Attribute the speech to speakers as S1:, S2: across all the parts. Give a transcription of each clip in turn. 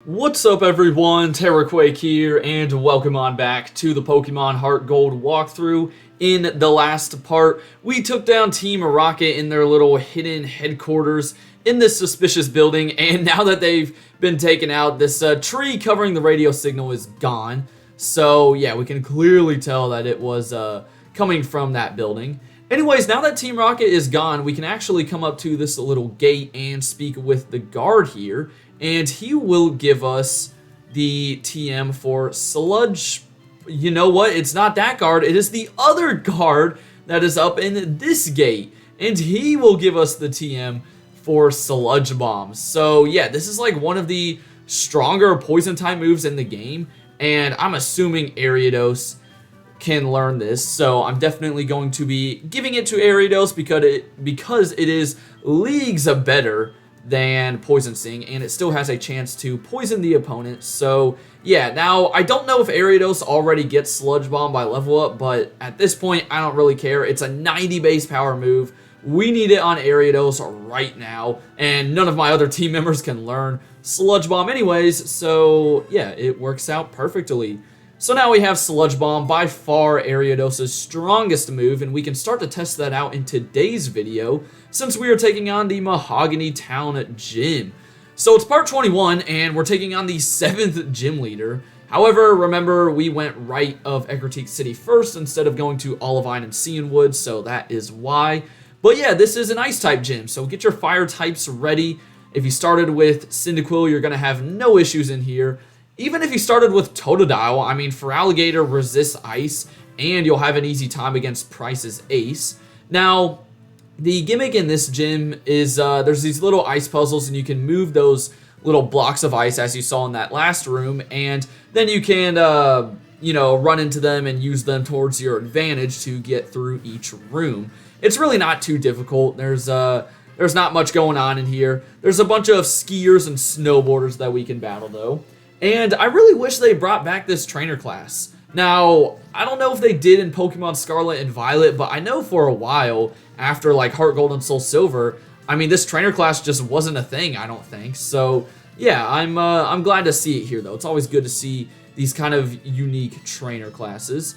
S1: What's up everyone, TerraQuake here, and welcome on back to the Pokemon HeartGold walkthrough. In the last part, we took down Team Rocket in their little hidden headquarters in this suspicious building, and now that they've been taken out, this tree covering the radio signal is gone. So yeah, we can clearly tell that it was coming from that building. Anyways, now that Team Rocket is gone, we can actually come up to this little gate and speak with the guard here, and he will give us the TM for Sludge. You know what? It's not that guard. It is the other guard that is up in this gate, and he will give us the TM for Sludge Bomb. So yeah, this is like one of the stronger poison type moves in the game, and I'm assuming Ariados can learn this, so I'm definitely going to be giving it to Ariados because it is leagues better than Poison Sting, and it still has a chance to poison the opponent. So yeah, now I don't know if Ariados already gets Sludge Bomb by level up, but at this point I don't really care. It's a 90 base power move. We need it on Ariados right now, and none of my other team members can learn Sludge Bomb anyways, so yeah, it works out perfectly. So now we have Sludge Bomb, by far Ariados' strongest move, and we can start to test that out in today's video since we are taking on the Mahogany Town Gym. So it's part 21, and we're taking on the 7th gym leader. However, remember, we went right of Ecruteak City first instead of going to Olivine and Cianwood, so that is why. But yeah, this is an Ice-type gym, so get your Fire types ready. If you started with Cyndaquil, you're going to have no issues in here. Even if you started with Totodile, I mean, Feraligatr resists ice, and you'll have an easy time against Pryce's ace. Now, the gimmick in this gym is there's these little ice puzzles, and you can move those little blocks of ice, as you saw in that last room, and then you can, run into them and use them towards your advantage to get through each room. It's really not too difficult. There's not much going on in here. There's a bunch of skiers and snowboarders that we can battle, though. And I really wish they brought back this trainer class. Now, I don't know if they did in Pokemon Scarlet and Violet, but I know for a while, after like Heart Gold and Soul Silver, I mean, this trainer class just wasn't a thing, I don't think. So, yeah, I'm glad to see it here, though. It's always good to see these kind of unique trainer classes.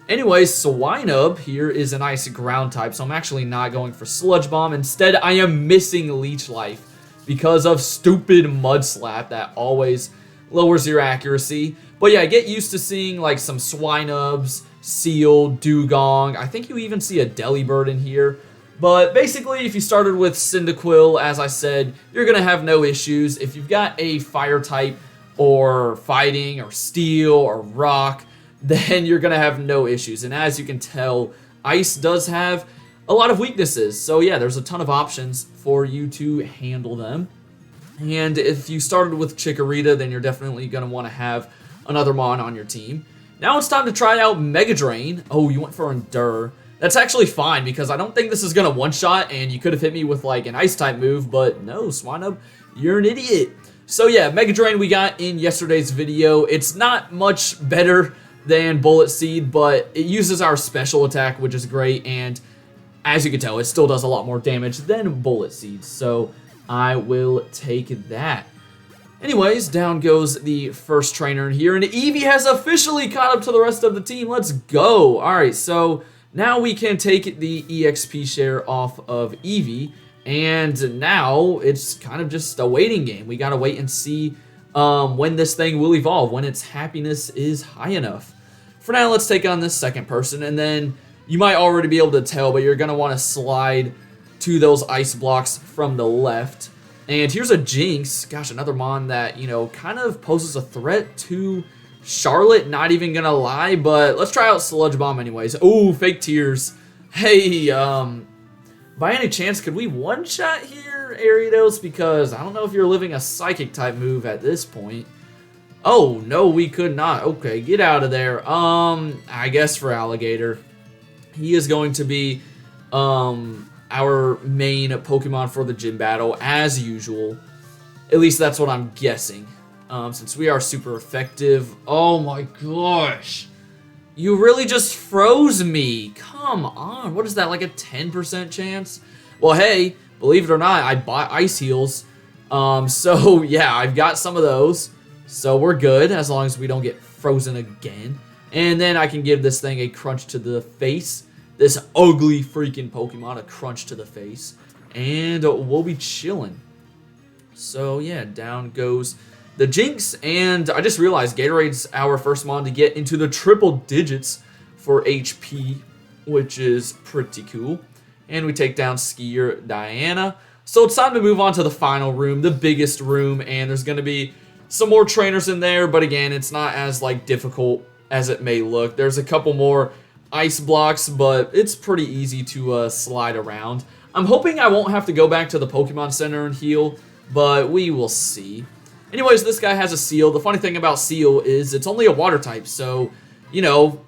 S1: Anyways, Swinub here is an ice ground type, so I'm actually not going for Sludge Bomb. Instead, I am missing Leech Life because of stupid Mud Slap that always lowers your accuracy. But yeah, get used to seeing like some Swinubs, Seal, Dugong. I think you even see a Delibird in here. But basically, if you started with Cyndaquil, as I said, you're going to have no issues. If you've got a Fire type or Fighting or Steel or Rock, then you're going to have no issues. And as you can tell, Ice does have a lot of weaknesses. So yeah, there's a ton of options for you to handle them. And if you started with Chikorita, then you're definitely going to want to have another Mon on your team. Now it's time to try out Mega Drain. Oh, you went for Endure. That's actually fine because I don't think this is going to one-shot, and you could have hit me with like an Ice-type move, but no, Swinub, you're an idiot. So yeah, Mega Drain we got in yesterday's video. It's not much better than Bullet Seed, but it uses our special attack, which is great, and as you can tell, it still does a lot more damage than Bullet Seed, so I will take that. Anyways, down goes the first trainer in here, and Eevee has officially caught up to the rest of the team. Let's go. All right, so now we can take the EXP share off of Eevee, and now it's kind of just a waiting game. We got to wait and see when this thing will evolve, when its happiness is high enough. For now, let's take on this second person, and then you might already be able to tell, but you're going to want to slide to those ice blocks from the left. And here's a Jinx. Gosh, another Mon that, kind of poses a threat to Charlotte, not even gonna lie, but let's try out Sludge Bomb anyways. Oh, fake tears. Hey, by any chance, could we one-shot here, Ariados? Because I don't know if you're living a Psychic type move at this point. Oh, no, we could not. Okay, get out of there. I guess Feraligatr. He is going to be, our main Pokemon for the gym battle, as usual. At least that's what I'm guessing. Since we are super effective. Oh my gosh. You really just froze me. Come on. What is that, like a 10% chance? Well, hey, believe it or not, I bought Ice Heals. So, yeah, I've got some of those. So we're good as long as we don't get frozen again. And then I can give this thing a crunch to the face. This ugly freaking Pokemon, a crunch to the face. And we'll be chilling. So yeah, down goes the Jinx. And I just realized Gatorade's our first mon to get into the triple digits for HP, which is pretty cool. And we take down Skier Diana. So it's time to move on to the final room, the biggest room. And there's going to be some more trainers in there. But again, it's not as like difficult as it may look. There's a couple more ice blocks, but it's pretty easy to slide around. I'm hoping I won't have to go back to the Pokemon Center and heal, but we will see. Anyways, this guy has a Seal. The funny thing about Seal is it's only a water type, so, you know,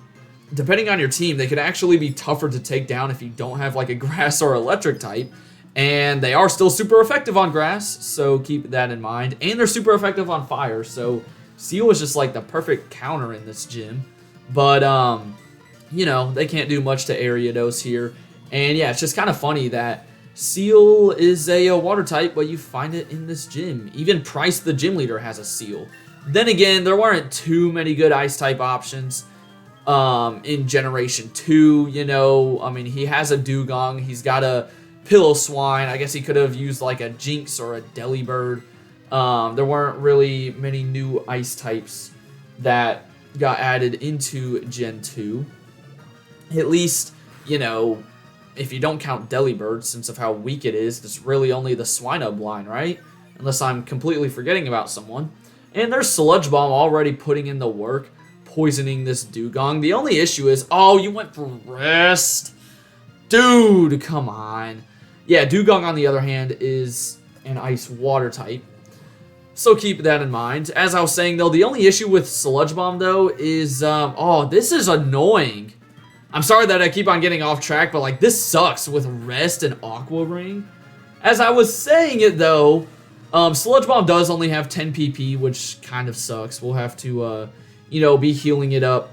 S1: depending on your team, they could actually be tougher to take down if you don't have like a grass or electric type. And they are still super effective on grass, so keep that in mind. And they're super effective on fire, so Seal is just like the perfect counter in this gym. But, you know, they can't do much to Ariados here. And yeah, it's just kind of funny that Seal is a water type, but you find it in this gym. Even Pryce, the gym leader, has a Seal. Then again, there weren't too many good ice type options in Generation 2, you know. I mean, he has a Dugong. He's got a Pillow-Swine. I guess he could have used like a Jinx or a Delibird. There weren't really many new ice types that got added into Gen 2. At least, you know, if you don't count Delibird, since of how weak it is, it's really only the Swinub line, right? Unless I'm completely forgetting about someone. And there's Sludge Bomb already putting in the work, poisoning this Dugong. The only issue is, oh, you went for Rest. Dude, come on. Yeah, Dugong, on the other hand, is an ice water type. So keep that in mind. As I was saying, though, the only issue with Sludge Bomb, though, is, oh, this is annoying. I'm sorry that I keep on getting off track, but, like, this sucks with Rest and Aqua Ring. As I was saying it, though, Sludge Bomb does only have 10 PP, which kind of sucks. We'll have to, you know, be healing it up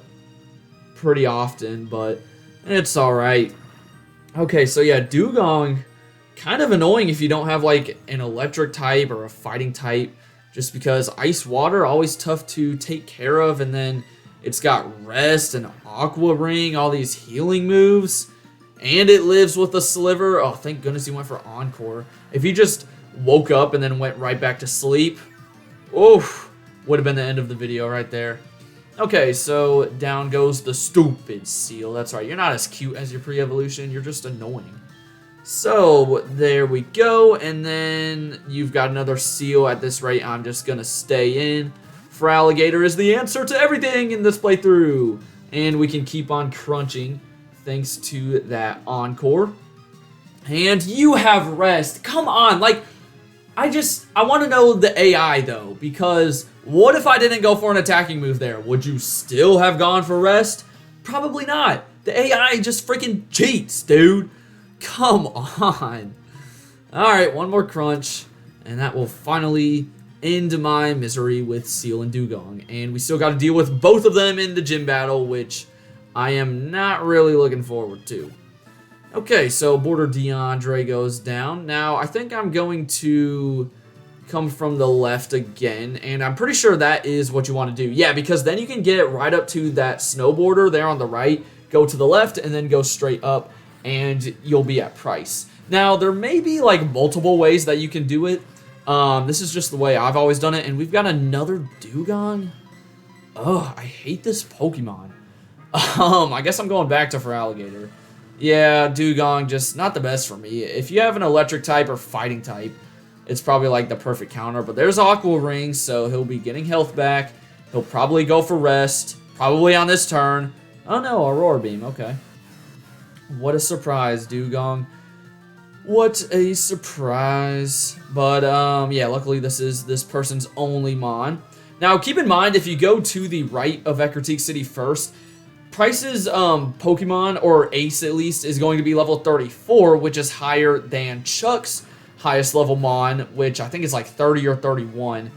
S1: pretty often, but it's alright. Okay, so yeah, Dugong, kind of annoying if you don't have, like, an electric type or a fighting type, just because Ice Water, always tough to take care of, and then it's got Rest and Aqua Ring, all these healing moves, and it lives with a Sliver. Oh, thank goodness he went for Encore. If he just woke up and then went right back to sleep, oof, would have been the end of the video right there. Okay, so down goes the stupid Seal. That's right, you're not as cute as your pre-evolution, you're just annoying. So, there we go, and then you've got another Seal. At this rate, I'm just gonna stay in. Feraligatr is the answer to everything in this playthrough. And we can keep on crunching thanks to that Encore. And you have Rest. Come on, like, I want to know the AI, though, because what if I didn't go for an attacking move there? Would you still have gone for Rest? Probably not. The AI just freaking cheats, dude. Come on. Alright, one more crunch, and that will finally end my misery with Seal and Dugong. And we still got to deal with both of them in the gym battle, which I am not really looking forward to. Okay, so Border DeAndre goes down. Now, I think I'm going to come from the left again, and I'm pretty sure that is what you want to do. Yeah, because then you can get right up to that snow border there on the right, go to the left, and then go straight up, and you'll be at Pryce. Now, there may be, like, multiple ways that you can do it. This is just the way I've always done it, and we've got another Dugong. Ugh, I hate this Pokemon. I guess I'm going back to Feraligatr. Yeah, Dugong, just not the best for me. If you have an electric type or fighting type, it's probably like the perfect counter, but there's Aqua Ring, so he'll be getting health back. He'll probably go for Rest, probably on this turn. Oh no, Aurora Beam, okay. What a surprise, Dugong. What a surprise. But, yeah, luckily this is this person's only Mon. Now, keep in mind, if you go to the right of Ecruteak City first, Pryce's Pokemon, or Ace at least, is going to be level 34, which is higher than Chuck's highest level Mon, which I think is like 30 or 31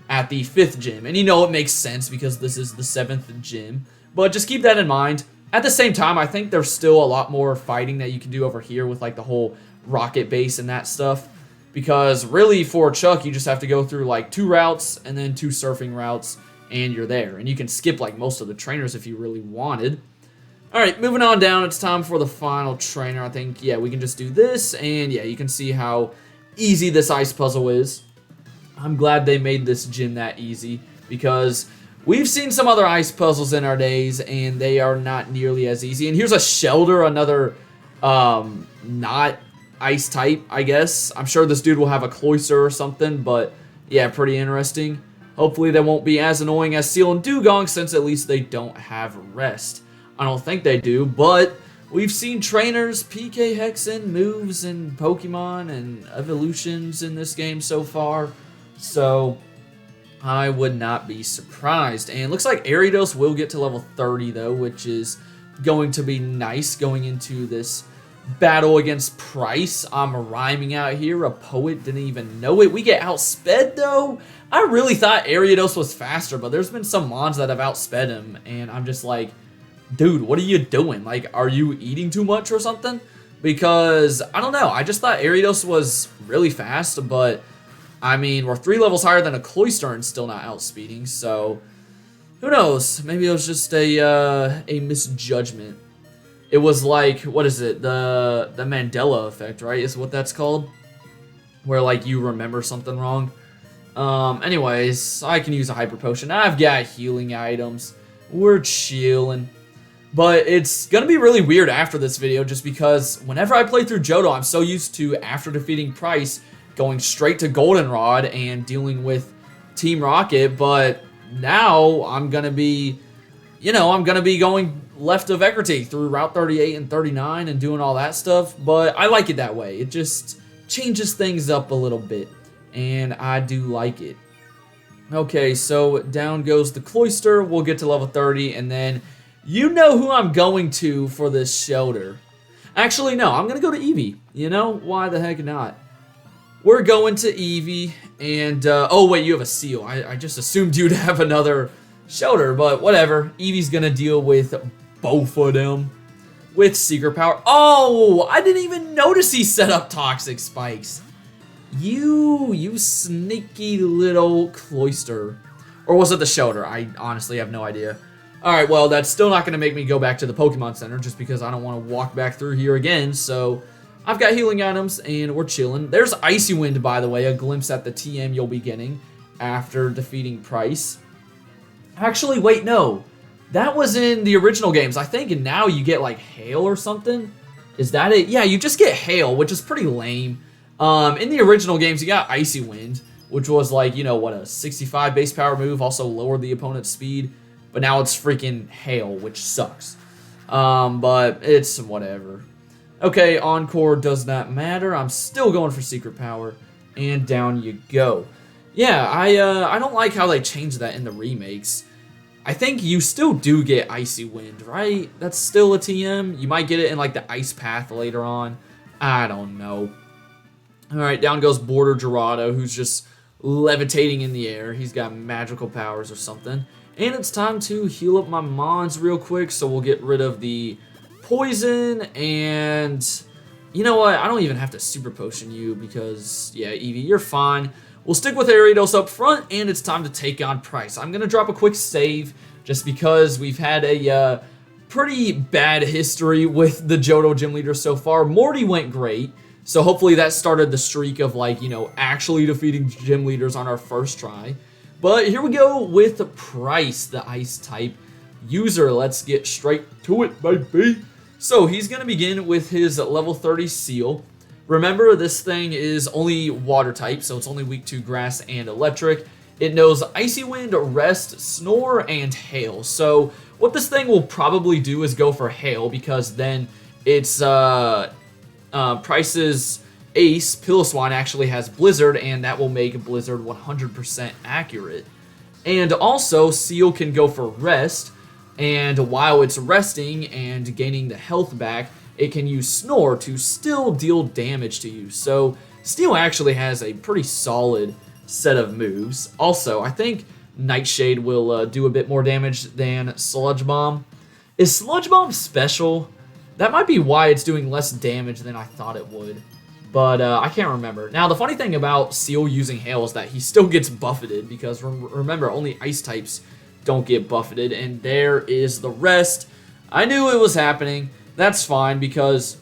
S1: at the 5th gym. And you know it makes sense because this is the 7th gym. But just keep that in mind. At the same time, I think there's still a lot more fighting that you can do over here with like the whole rocket base and that stuff. because really for Chuck, you just have to go through like 2 routes and then 2 surfing routes, and you're there. And you can skip like most of the trainers if you really wanted. All right, moving on down, it's time for the final trainer. I think, yeah, we can just do this, and yeah, you can see how easy this ice puzzle is. I'm glad they made this gym that easy, because we've seen some other ice puzzles in our days, and they are not nearly as easy. And here's a Shelter, another not ice type, I guess. I'm sure this dude will have a Cloyster or something, but yeah, pretty interesting. Hopefully they won't be as annoying as Seal and Dugong, since at least they don't have rest. I don't think they do, but we've seen trainers, PK Hexen, moves, and Pokemon and evolutions in this game so far, so I would not be surprised. And it looks like Ariados will get to level 30 though, which is going to be nice going into this battle against Pryce. I'm rhyming out here, a poet didn't even know it. We get outsped though. I really thought Ariados was faster, but there's been some mons that have outsped him, and I'm just like, dude, what are you doing? Like, are you eating too much or something? Because, I don't know, I just thought Ariados was really fast, but, I mean, we're 3 levels higher than a Cloyster and still not outspeeding, so, who knows? Maybe it was just a misjudgment. It was like, what is it, the Mandela effect, right, is what that's called? Where, like, you remember something wrong. Anyways, I can use a Hyper Potion. I've got healing items. We're chilling. But it's going to be really weird after this video, just because whenever I play through Johto, I'm so used to, after defeating Pryce, going straight to Goldenrod and dealing with Team Rocket, but now I'm going to be, you know, I'm going to be going left of Eckerty through Route 38 and 39 and doing all that stuff, but I like it that way. It just changes things up a little bit, and I do like it. Okay, so down goes the Cloyster. We'll get to level 30, and then you know who I'm going to for this Shelter. Actually, no, I'm going to go to Eevee. You know, why the heck not? We're going to Eevee, and, oh wait, you have a Seal. I just assumed you'd have another Shelter, but whatever. Eevee's going to deal with both of them with Secret Power. Oh, I didn't even notice he set up Toxic Spikes. You sneaky little Cloyster. Or was it the Shelter? I honestly have no idea. Alright, well, that's still not going to make me go back to the Pokemon Center, just because I don't want to walk back through here again, so I've got healing items, and we're chilling. There's Icy Wind, by the way, a glimpse at the TM you'll be getting after defeating Pryce. Actually, wait, no. That was in the original games. I think now you get, like, Hail or something. Is that it? Yeah, you just get Hail, which is pretty lame. In the original games, you got Icy Wind, which was, like, you know, what, a 65 base power move, also lowered the opponent's speed. But now it's freaking Hail, which sucks. But it's whatever. Okay, Encore does not matter. I'm still going for Secret Power. And down you go. Yeah, I don't like how they changed that in the remakes. I think you still do get Icy Wind, right? That's still a TM. You might get it in like the Ice Path later on. I don't know. Alright, down goes Border Gerardo, who's just levitating in the air. He's got magical powers or something. And it's time to heal up my Mons real quick, so we'll get rid of the Poison, and you know what? I don't even have to Super Potion you, because, yeah, Eevee, you're fine. We'll stick with Ariados up front, and it's time to take on Pryce. I'm going to drop a quick save, just because we've had a pretty bad history with the Johto Gym Leader so far. Morty went great, so hopefully that started the streak of, like, you know, actually defeating Gym Leaders on our first try. But here we go with Pryce, the Ice type user. Let's get straight to it, baby. So he's going to begin with his level 30 Seal. Remember, this thing is only water type, so it's only weak to grass and electric. It knows Icy Wind, Rest, Snore, and Hail. So what this thing will probably do is go for Hail, because then it's Pryce's Ace, Piloswine, actually has Blizzard, and that will make Blizzard 100% accurate. And also, Seal can go for Rest, and while it's resting and gaining the health back, it can use Snore to still deal damage to you. So, Steel actually has a pretty solid set of moves. Also, I think Nightshade will do a bit more damage than Sludge Bomb. Is Sludge Bomb special? That might be why it's doing less damage than I thought it would. But I can't remember. Now, the funny thing about Seal using Hail is that he still gets buffeted because, remember, only Ice types don't get buffeted. And there is the rest. I knew it was happening. That's fine because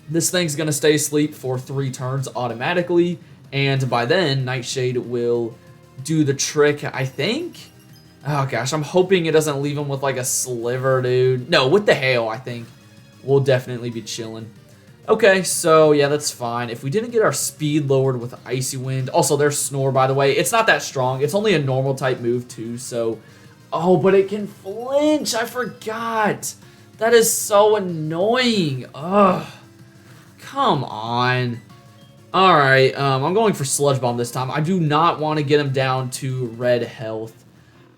S1: this thing's going to stay asleep for 3 turns automatically. And by then, Nightshade will do the trick, I think. Oh, gosh, I'm hoping it doesn't leave him with, like, a sliver, dude. No, with the Hail, I think we'll definitely be chilling. Okay, so, yeah, that's fine. If we didn't get our speed lowered with Icy Wind... Also, there's Snore, by the way. It's not that strong. It's only a normal type move, too, so... Oh, but it can flinch. I forgot. That is so annoying. Ugh. Come on. Alright, I'm going for Sludge Bomb this time. I do not want to get him down to red health.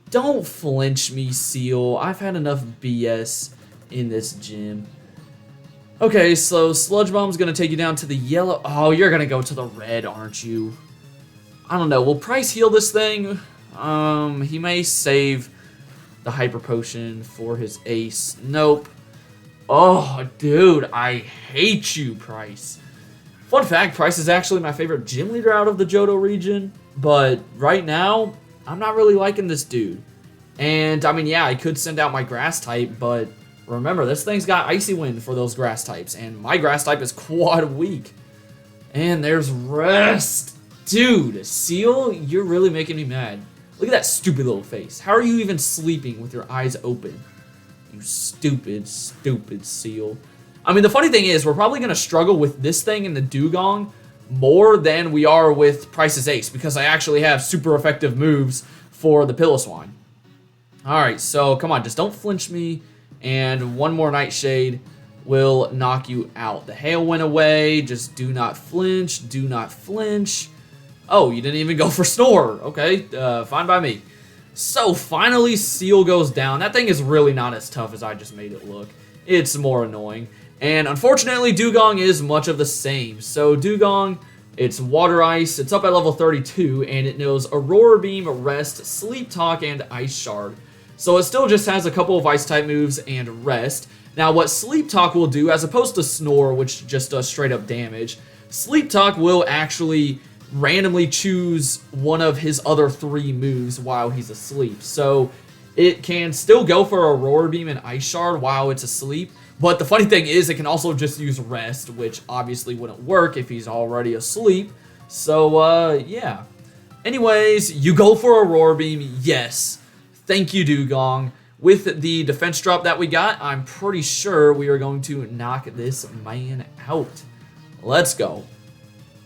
S1: Don't flinch me, Seal. I've had enough BS in this gym. Okay, so Sludge Bomb's going to take you down to the yellow. Oh, you're going to go to the red, aren't you? I don't know. Will Pryce heal this thing? He may save the Hyper Potion for his ace. Nope. Oh, dude, I hate you, Pryce. Fun fact, Pryce is actually my favorite gym leader out of the Johto region. But right now, I'm not really liking this dude. And, I mean, yeah, I could send out my Grass type, but... Remember, this thing's got Icy Wind for those grass types, and my grass type is quad weak. And there's Rest. Dude, Seal, you're really making me mad. Look at that stupid little face. How are you even sleeping with your eyes open? You stupid, stupid Seal. I mean, the funny thing is, we're probably going to struggle with this thing and the Dugong more than we are with Pryce's Ace, because I actually have super effective moves for the Piloswine. Alright, so come on, just don't flinch me. And one more Nightshade will knock you out. The Hail went away. Just do not flinch. Do not flinch. Oh, you didn't even go for Snore. Okay, fine by me. So finally, Seal goes down. That thing is really not as tough as I just made it look. It's more annoying. And unfortunately, Dugong is much of the same. So Dugong, it's Water Ice. It's up at level 32, and it knows Aurora Beam, Rest, Sleep Talk, and Ice Shard. So it still just has a couple of Ice-type moves and Rest. Now, what Sleep Talk will do, as opposed to Snore, which just does straight-up damage, Sleep Talk will actually randomly choose one of his other 3 moves while he's asleep. So it can still go for Aurora Beam and Ice Shard while it's asleep. But the funny thing is, it can also just use Rest, which obviously wouldn't work if he's already asleep. So, yeah. Anyways, you go for Aurora Beam, yes. Thank you, Dugong. With the defense drop that we got, I'm pretty sure we are going to knock this man out. Let's go.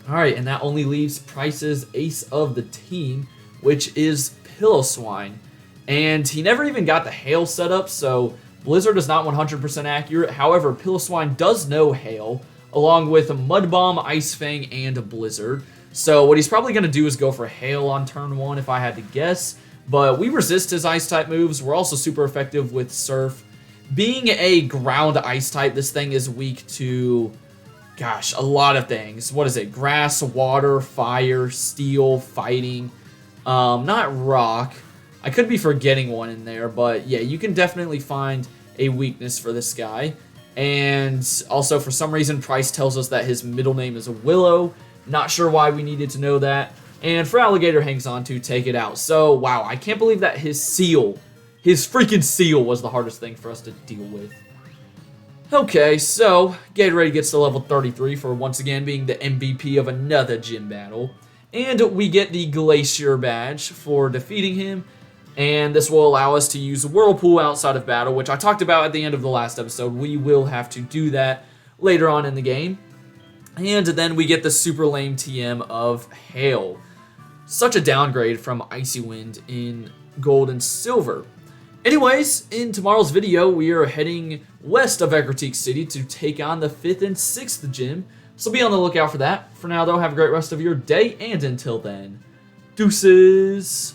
S1: Alright, and that only leaves Pryce's ace of the team, which is Piloswine. And he never even got the Hail set up, so Blizzard is not 100% accurate. However, Piloswine does know Hail, along with Mud Bomb, Ice Fang, and Blizzard. So what he's probably going to do is go for Hail on turn 1, if I had to guess. But we resist his Ice-type moves. We're also super effective with Surf. Being a ground Ice-type, this thing is weak to, gosh, a lot of things. What is it? Grass, water, fire, steel, fighting. Not rock. I could be forgetting one in there, but yeah, you can definitely find a weakness for this guy. And also, for some reason, Pryce tells us that his middle name is Willow. Not sure why we needed to know that. And Feraligatr hangs on to take it out. So, wow, I can't believe that his freaking Seal was the hardest thing for us to deal with. Okay, so Gatorade gets to level 33 for once again being the MVP of another gym battle. And we get the Glacier badge for defeating him. And this will allow us to use Whirlpool outside of battle, which I talked about at the end of the last episode. We will have to do that later on in the game. And then we get the super lame TM of Hail. Such a downgrade from Icy Wind in Gold and Silver. Anyways, in tomorrow's video, we are heading west of Ecruteak City to take on the 5th and 6th gym. So be on the lookout for that. For now, though, have a great rest of your day, and until then, deuces.